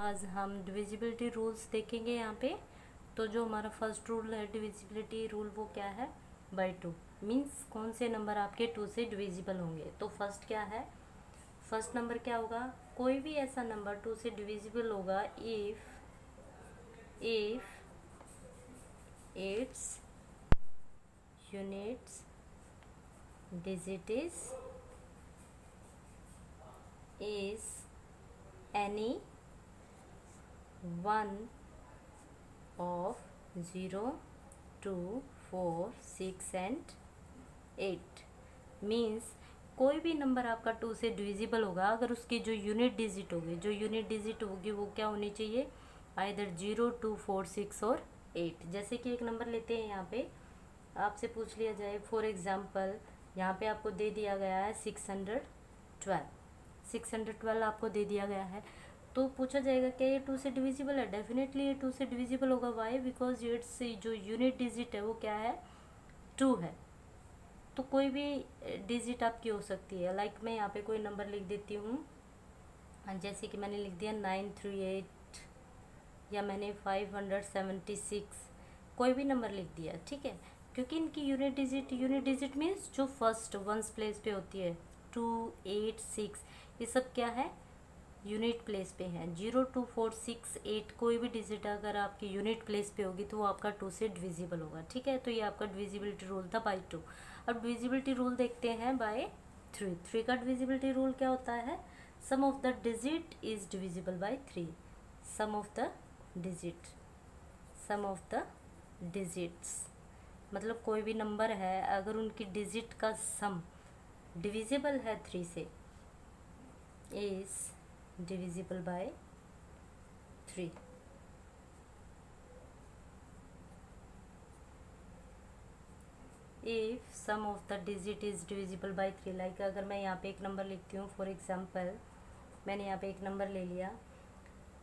आज हम divisibility rules देखेंगे यहाँ पे। तो जो हमारा फर्स्ट रूल है डिविजिबिलिटी रूल वो क्या है, बाई टू। मीन्स कौन से नंबर आपके टू से डिविजिबल होंगे। तो फर्स्ट क्या है, फर्स्ट नंबर क्या होगा, कोई भी ऐसा नंबर टू से डिविजिबल होगा if it's units digit is any one of 0, 2, 4, 6 and 8। Means कोई भी नंबर आपका टू से डिविजिबल होगा अगर उसकी जो यूनिट डिजिट होगी वो क्या होनी चाहिए, आइदर 0, 2, 4, 6 और 8। जैसे कि एक नंबर लेते हैं, यहाँ पे आपसे पूछ लिया जाए फॉर एग्जांपल, यहाँ पे आपको दे दिया गया है 612 आपको दे दिया गया है। तो पूछा जाएगा क्या ये टू से डिविजिबल है। डेफिनेटली ये टू से डिविजिबल होगा। वाई? बिकॉज इट्स जो यूनिट डिजिट है वो क्या है, टू है। तो कोई भी डिजिट आपकी हो सकती है। लाइक मैं यहाँ पे कोई नंबर लिख देती हूँ, जैसे कि मैंने लिख दिया 938 या मैंने 576, कोई भी नंबर लिख दिया, ठीक है। क्योंकि इनकी यूनिट डिजिट मीन्स जो फर्स्ट वंस प्लेस पे होती है 2, 8, 6, ये सब क्या है, यूनिट प्लेस पे है। 0, 2, 4, 6, 8 कोई भी डिजिट अगर आपकी यूनिट प्लेस पे होगी तो वो आपका टू से डिविजिबल होगा, ठीक है। तो ये आपका डिविजिबिलिटी रूल था बाई टू। अब डिविजिबिलिटी रूल देखते हैं बाय थ्री। थ्री का डिविजिबिलिटी रूल क्या होता है, sum of the digit is divisible by three. Sum of the digits मतलब कोई भी नंबर है अगर उनकी डिजिट का सम डिविजिबल है थ्री से, is divisible by three. If sum of the digit is divisible by three, like अगर मैं यहाँ पे एक नंबर लिखती हूँ, फॉर एग्जांपल मैंने यहाँ पे एक नंबर ले लिया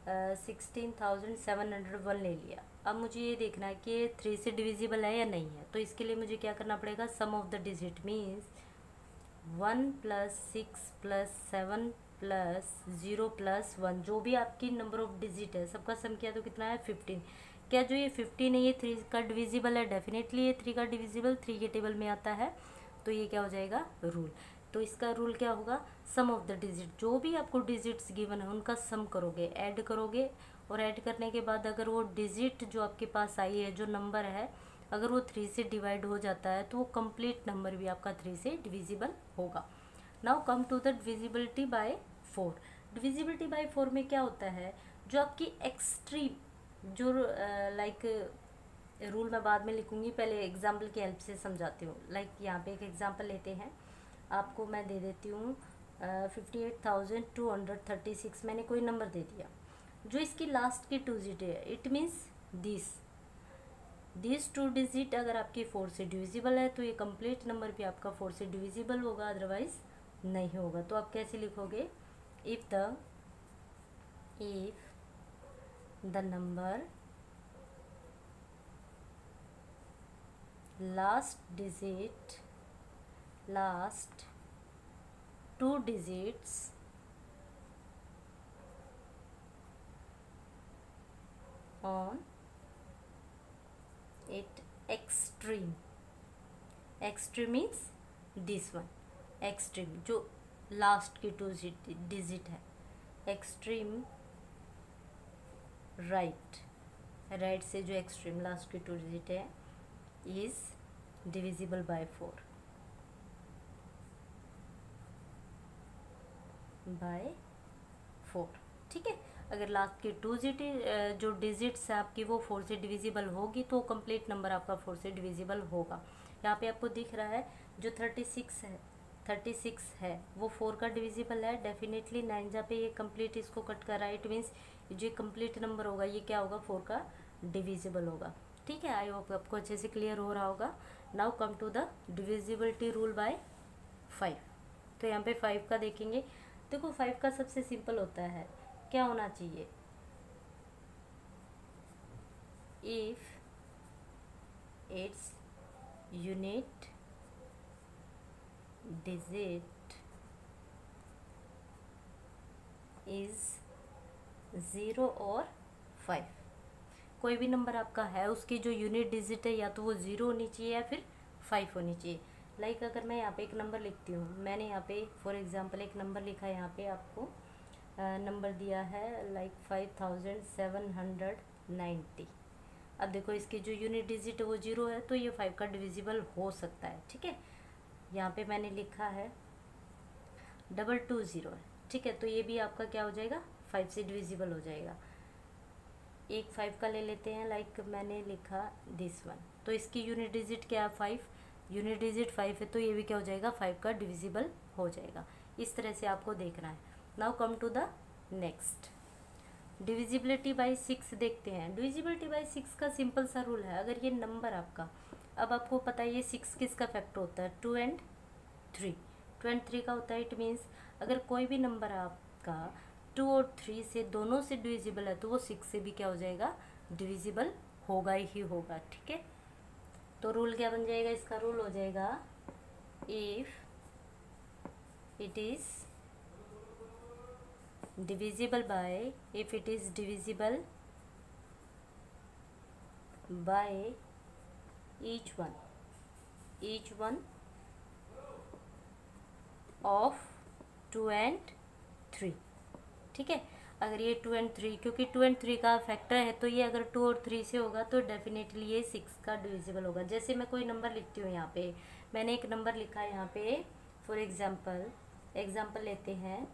16,701 ले लिया। अब मुझे ये देखना है कि ये थ्री से डिविजिबल है या नहीं है। तो इसके लिए मुझे क्या करना पड़ेगा, सम ऑफ द डिजिट मीन्स 1 + 6 + 7 + 0 + 1, जो भी आपकी नंबर ऑफ डिजिट है सबका सम किया तो कितना है 15। क्या जो ये 15 है ये थ्री का डिविजिबल है, डेफिनेटली ये थ्री का डिविजिबल थ्री के टेबल में आता है। तो ये क्या हो जाएगा, रूल। तो इसका रूल क्या होगा, सम ऑफ द डिजिट, जो भी आपको डिजिट्स गिवन है उनका सम करोगे, ऐड करोगे, और ऐड करने के बाद अगर वो डिजिट जो आपके पास आई है, जो नंबर है, अगर वो थ्री से डिवाइड हो जाता है तो वो कंप्लीट नंबर भी आपका थ्री से डिविजिबल होगा। Now come to the divisibility by four. Divisibility by four में क्या होता है, जो आपकी एक्सट्रीम जो लाइक रूल मैं बाद में लिखूंगी, पहले एग्जाम्पल की हेल्प से समझाती हूँ। लाइक यहाँ पे एक एग्जाम्पल लेते हैं, आपको मैं दे देती हूँ 58,236, मैंने कोई नंबर दे दिया, जो इसकी लास्ट की टू डिजिट है, it means this two digit अगर आपकी फोर से डिविजिबल है तो ये कंप्लीट नंबर भी आपका फोर से डिविजिबल होगा, अदरवाइज नहीं होगा। तो आप कैसे लिखोगे, if the number last two digits on it extreme means this one, extreme जो लास्ट की टू डिजिट है, एक्सट्रीम राइट से जो एक्सट्रीम लास्ट की टू डिजिट है इज डिविजिबल बाय फोर, ठीक है। अगर लास्ट की टू जो डिजिट्स है आपकी वो फोर से डिविजिबल होगी तो कंप्लीट नंबर आपका फोर से डिविजिबल होगा। यहाँ पे आपको दिख रहा है जो 36 है वो फोर का डिविजिबल है, डेफिनेटली 9 जहाँ पे ये कंप्लीट इसको कट कर रहा है, इट मीन्स जो कंप्लीट नंबर होगा ये क्या होगा, फोर का डिविजिबल होगा, ठीक है। आई होप आपको अच्छे से क्लियर हो रहा होगा। Now come to the divisibility rule by 5। तो यहाँ पे 5 का देखेंगे, देखो 5 का सबसे सिंपल होता है, क्या होना चाहिए, if its unit digit is 0 और 5। कोई भी नंबर आपका है उसकी जो यूनिट डिजिट है या तो वो 0 होनी चाहिए या फिर 5 होनी चाहिए। लाइक अगर मैं यहाँ पे एक नंबर लिखती हूँ, मैंने यहाँ पे फॉर एग्जांपल एक नंबर लिखा है, यहाँ पे आपको नंबर दिया है लाइक 5790। अब देखो इसकी जो यूनिट डिजिट है वो 0 है, तो ये 5 का डिविजिबल हो सकता है। ठीक है, यहाँ पे मैंने लिखा है 220 है। ठीक है, तो ये भी आपका क्या हो जाएगा, 5 से डिविजिबल हो जाएगा। एक 5 का ले लेते हैं, लाइक मैंने लिखा दिस वन, तो इसकी यूनिट डिजिट क्या है 5, यूनिट डिजिट 5 है, तो ये भी क्या हो जाएगा 5 का डिविजिबल हो जाएगा। इस तरह से आपको देखना है। Now come to the next, divisibility by 6 देखते हैं। डिविजिबिलिटी बाय 6 का सिंपल सा रूल है, अगर ये नंबर आपका, अब आपको पता है ये 6 किसका फैक्टर होता है, 2 and 3, 2 and 3 का होता है। इट मीन्स अगर कोई भी नंबर आपका 2 और 3 से दोनों से डिविजिबल है तो वो 6 से भी क्या हो जाएगा, डिविजिबल होगा ही होगा। ठीक है, तो रूल क्या बन जाएगा, इसका रूल हो जाएगा if it is divisible by, if it is divisible by each one of 2 and 3। ठीक है, अगर ये 2 and 3, क्योंकि 2 and 3 का फैक्टर है, तो ये अगर 2 और 3 से होगा तो डेफिनेटली ये 6 का डिविजिबल होगा। जैसे मैं कोई नंबर लिखती हूँ, यहाँ पे मैंने एक नंबर लिखा है, यहाँ पे फॉर एग्जाम्पल लेते हैं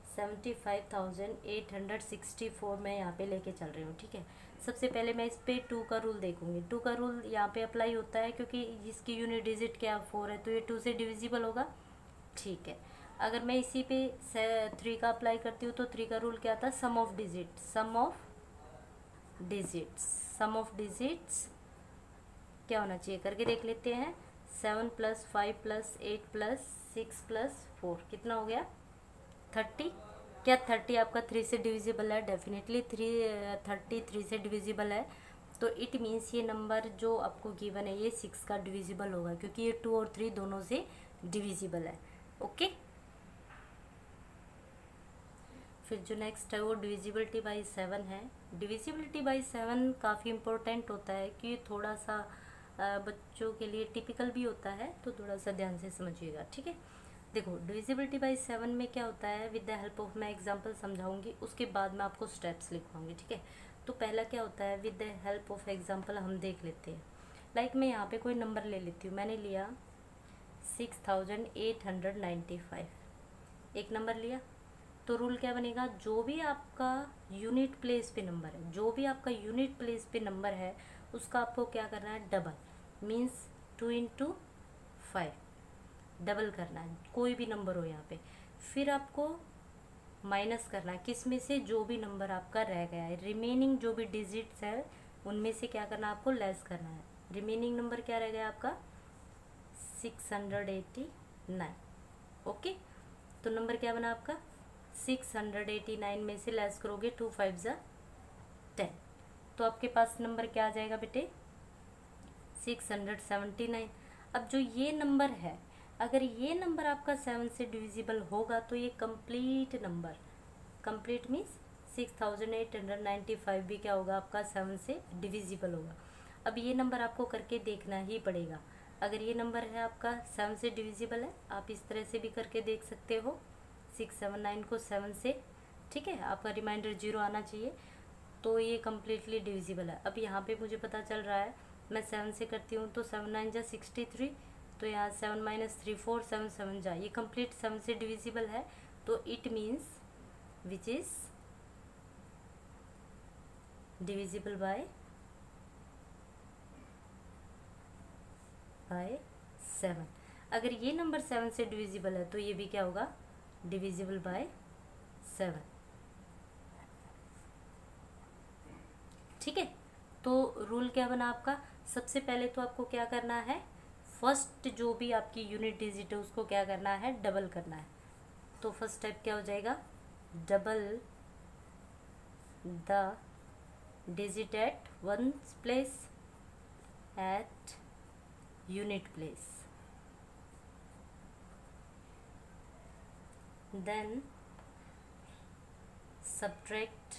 75,864 मैं यहाँ पे लेके चल रही हूँ। ठीक है, सबसे पहले मैं इस पे 2 का रूल देखूंगी। 2 का रूल यहाँ पे अप्लाई होता है क्योंकि इसकी यूनिट डिजिट क्या 4 है, तो ये 2 से डिविजिबल होगा। ठीक है, अगर मैं इसी पे 3 का अप्लाई करती हूँ तो 3 का रूल क्या था, सम ऑफ डिजिट्स क्या होना चाहिए करके देख लेते हैं। 7 + 5 + 8 + 6 + 4 कितना हो गया, 30। क्या 30 आपका 3 से डिविजिबल है, डेफिनेटली 3 से डिविजिबल है। तो इट मीन्स ये नंबर जो आपको गिवन है ये 6 का डिविजिबल होगा, क्योंकि ये 2 और 3 दोनों से डिविजिबल है। ओके, फिर जो नेक्स्ट है वो डिविजिबिलिटी बाय 7 है। डिविजिबिलिटी बाय 7 काफ़ी इम्पोर्टेंट होता है कि ये थोड़ा सा बच्चों के लिए टिपिकल भी होता है, तो थोड़ा सा ध्यान से समझिएगा। ठीक है, देखो डिविजिबिलिटी बाय 7 में क्या होता है, विद द हेल्प ऑफ मैं एग्जांपल समझाऊंगी, उसके बाद मैं आपको स्टेप्स लिखवाऊंगी। ठीक है, तो पहला क्या होता है, with the help of example हम देख लेते हैं। लाइक मैं यहाँ पे कोई नंबर ले लेती हूँ, मैंने लिया 6895, एक नंबर लिया, तो रूल क्या बनेगा, जो भी आपका यूनिट प्लेस पे नंबर है उसका आपको क्या करना है, डबल, मीन्स 2 × 5 डबल करना है, कोई भी नंबर हो यहाँ पे। फिर आपको माइनस करना है, किस में से, जो भी नंबर आपका रह गया है, रिमेनिंग जो भी डिजिट्स है उनमें से क्या करना है, आपको लेस करना है। रिमेनिंग नंबर क्या रह गया आपका, 689। ओके, तो नंबर क्या बना आपका 689 में से लेस करोगे 2 × 5 = 10, तो आपके पास नंबर क्या आ जाएगा बेटे, 679। अब जो ये नंबर है, अगर ये नंबर आपका 7 से डिविजिबल होगा तो ये कंप्लीट नंबर, कंप्लीट मीन्स 6895 भी क्या होगा आपका 7 से डिविजिबल होगा। अब ये नंबर आपको करके देखना ही पड़ेगा। अगर ये नंबर है आपका 7 से डिविजिबल है, आप इस तरह से भी करके देख सकते हो, 679 को 7 से, ठीक है, आपका रिमाइंडर 0 आना चाहिए, तो ये कम्प्लीटली डिविजिबल है। अब यहाँ पे मुझे पता चल रहा है, मैं 7 से करती हूँ तो 7 × 9 = 63, तो यहाँ 7 - 3 4 7 7 जा, ये कंप्लीट 7 से डिविजिबल है। तो it means which is divisible bye 7। अगर ये नंबर 7 से डिविजिबल है तो ये भी क्या होगा, डिविजिबल बाय 7। ठीक है, तो रूल क्या बना आपका, सबसे पहले तो आपको क्या करना है, फर्स्ट जो भी आपकी यूनिट डिजिट है उसको क्या करना है, डबल करना है। तो फर्स्ट स्टेप क्या हो जाएगा, double the digit at ones place at unit place, then subtract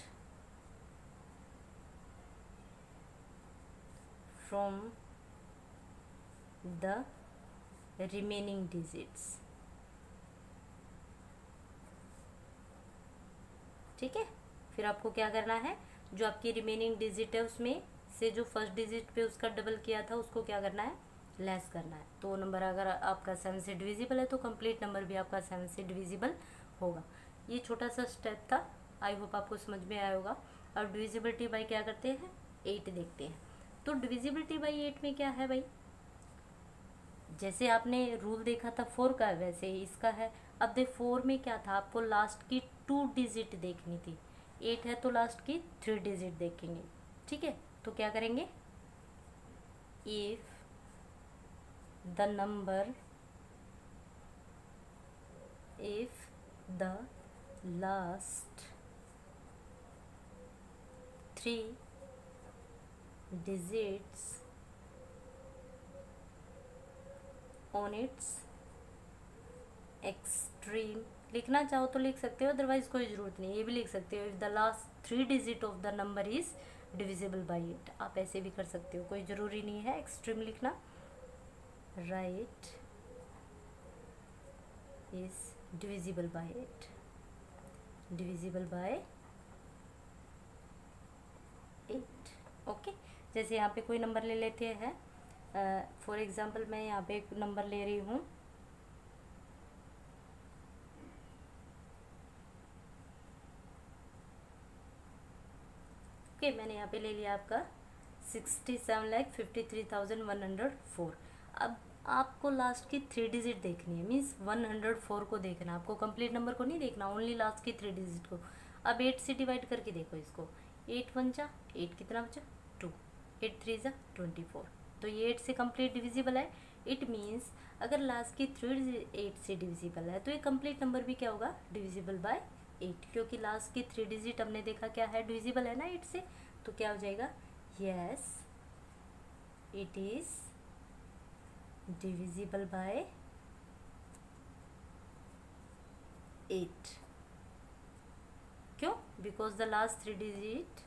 from the remaining digits. ठीक है, फिर आपको क्या करना है, जो आपकी रिमेनिंग डिजिट है उसमें से जो फर्स्ट डिजिट पे उसका डबल किया था उसको क्या करना है, लेस करना है। तो नंबर अगर आपका 7 से डिविजिबल है तो कंप्लीट नंबर भी आपका 7 से डिविजिबल होगा। ये छोटा सा स्टेप था, आई होप आपको समझ में आया होगा। अब डिविजिबिलिटी बाई क्या करते हैं, 8 देखते हैं। तो डिविजिबिलिटी बाई 8 में क्या है भाई, जैसे आपने रूल देखा था 4 का, वैसे ही इसका है। अब देख 4 में क्या था, आपको लास्ट की 2 डिजिट देखनी थी। 8 है तो लास्ट की 3 डिजिट देखेंगे। ठीक है, तो क्या करेंगे, if the number, if the last 3 digits on its extreme, लिखना चाहो तो लिख सकते हो, अदरवाइज कोई ज़रूरत नहीं, ये भी लिख सकते हो if the last 3 digit of the number is divisible by 8। आप ऐसे भी कर सकते हो, कोई ज़रूरी नहीं है एक्सट्रीम लिखना। Right is divisible by 8, divisible by 8। Okay, जैसे यहाँ पे कोई नंबर ले लेते हैं, फॉर एग्जांपल मैं यहाँ पे एक नंबर ले रही हूँ, ओके मैंने यहाँ पे ले लिया आपका 67,53,104। अब आपको लास्ट की 3 डिजिट देखनी है, मीन्स 104 को देखना, आपको कंप्लीट नंबर को नहीं देखना, ओनली लास्ट की 3 डिजिट को। अब 8 से डिवाइड करके देखो इसको, 8 1 जा 8, कितना बचा 2, 8 3 जा 24। तो ये 8 से कंप्लीट डिविजिबल है। इट मीन्स अगर लास्ट की 3 डिजिट 8 से डिविजिबल है तो ये कंप्लीट नंबर भी क्या होगा, डिविजिबल बाय 8, क्योंकि लास्ट की 3 डिजिट हमने देखा क्या है, डिविजिबल है ना 8 से। तो क्या हो जाएगा, yes it is divisible by 8। क्यों, because the last 3 digit,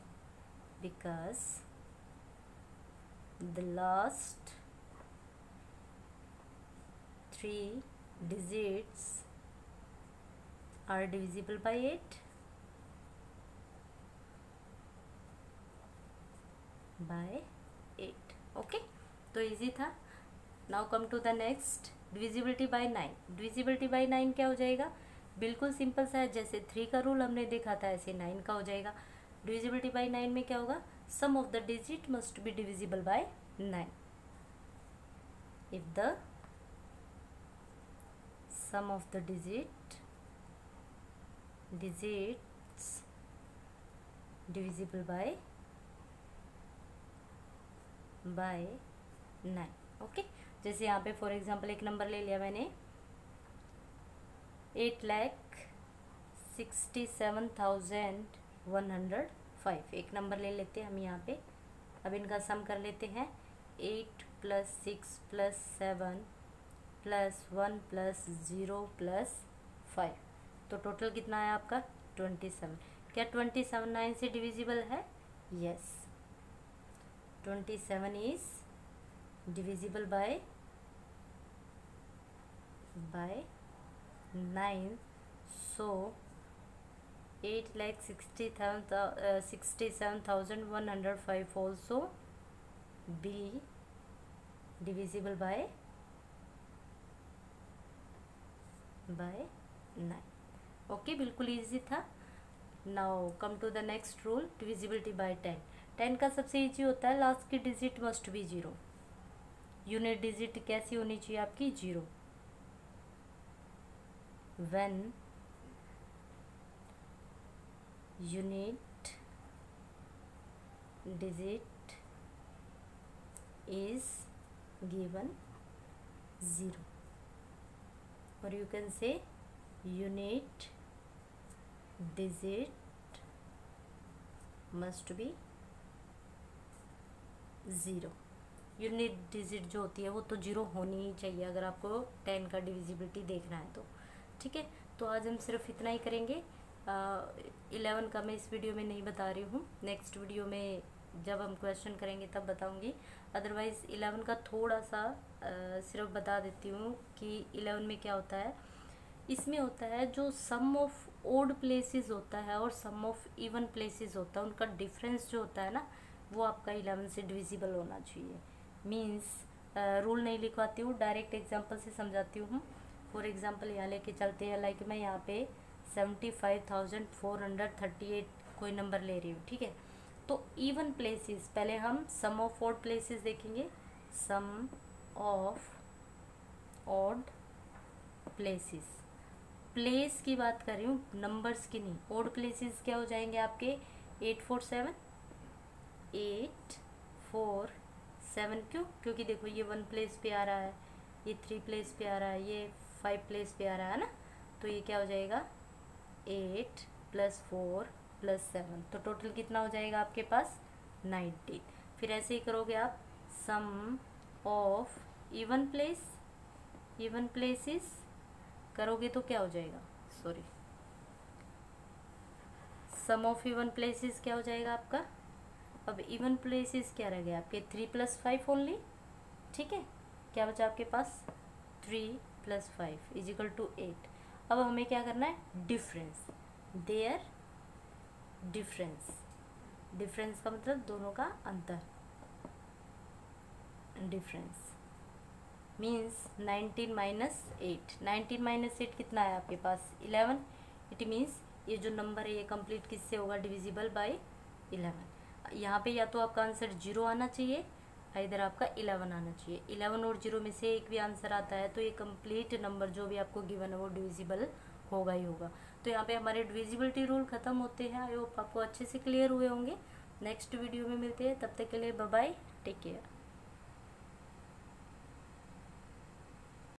because the last 3 digits are divisible by 8 by 8। Okay, तो इजी था। Now come to the next, divisibility by 9। Divisibility by 9 क्या हो जाएगा, बिल्कुल सिंपल सा है, जैसे 3 का रूल हमने देखा था ऐसे 9 का हो जाएगा। डिविजिबिलिटी बाय 9 में क्या होगा, sum of the digit must be divisible by 9 if the sum of the digits divisible by 9। Okay, जैसे यहाँ पे फॉर एग्जांपल एक नंबर ले लिया मैंने 8,67,105, एक नंबर ले लेते हैं हम यहाँ पे। अब इनका सम कर लेते हैं, 8 + 6 + 7 +1 + 0 + 5, तो टोटल कितना है आपका 27। क्या 27 9 से डिविजिबल है, yes 27 is divisible by 9। So 8,67,105 also be divisible by 9। Okay, बिल्कुल इजी था। Now come to the next rule, divisibility by 10। 10 का सबसे इजी होता है, लास्ट की digit must be 0। Unit digit कैसी होनी चाहिए आपकी, 0। When unit digit is given 0, or you can say unit digit must be 0। Unit digit जो होती है वो तो 0 होनी ही चाहिए अगर आपको 10 का डिविजिबिलिटी देखना है तो। ठीक है, तो आज हम सिर्फ इतना ही करेंगे। 11 का मैं इस वीडियो में नहीं बता रही हूँ, नेक्स्ट वीडियो में जब हम क्वेश्चन करेंगे तब बताऊंगी। अदरवाइज़ 11 का थोड़ा सा सिर्फ बता देती हूँ कि 11 में क्या होता है। इसमें होता है जो सम ऑफ ओड प्लेसेस होता है और सम ऑफ इवन प्लेसेस होता है, उनका डिफरेंस जो होता है ना, वो आपका 11 से डिविजिबल होना चाहिए। मीन्स रूल नहीं लिखवाती हूँ, डायरेक्ट एग्जांपल से समझाती हूँ। फॉर एग्जांपल यहाँ लेके चलते हैं, लाइक मैं यहाँ पे 75,438 कोई नंबर ले रही हूँ, ठीक है। तो इवन प्लेसेस, पहले हम सम ऑफ ऑड प्लेसेस देखेंगे। सम ऑफ ऑड प्लेसेस, प्लेस की बात कर रही हूँ, नंबर्स की नहीं। ऑड प्लेसेस क्या हो जाएंगे आपके 847 847, क्यों? क्योंकि देखो ये 1 प्लेस पे आ रहा है, ये 3 प्लेस पे आ रहा है, ये 5 प्लेस पे आ रहा है ना, तो ये क्या हो जाएगा 8 + 4 + 7, तो टोटल कितना हो जाएगा आपके पास 19। फिर ऐसे ही करोगे आप सम ऑफ इवन प्लेसेस करोगे तो क्या हो जाएगा, sorry, sum of even places क्या हो जाएगा आपका। अब इवन प्लेसेस क्या रह गया आपके 3 + 5 ओनली, ठीक है। क्या बचा आपके पास 3 + 5 = 8। अब हमें क्या करना है, डिफरेंस, देयर डिफरेंस का मतलब दोनों का अंतर, डिफरेंस मीन्स 19 - 8, 19 - 8 कितना है आपके पास 11। इट मीन्स ये जो नंबर है ये कंप्लीट किससे होगा, डिविजिबल बाय 11। यहाँ पे या तो आपका आंसर 0 आना चाहिए, इधर आपका 11 आना चाहिए। 11 और 0 में से एक भी आंसर आता है तो ये कंप्लीट नंबर जो भी आपको गिवन है वो डिविजिबल होगा ही होगा। तो यहाँ पे हमारे डिविजिबिलिटी रूल खत्म होते हैं। आई होप आपको अच्छे से क्लियर हुए होंगे। नेक्स्ट वीडियो में मिलते हैं, तब तक के लिए बाय बाय, टेक केयर।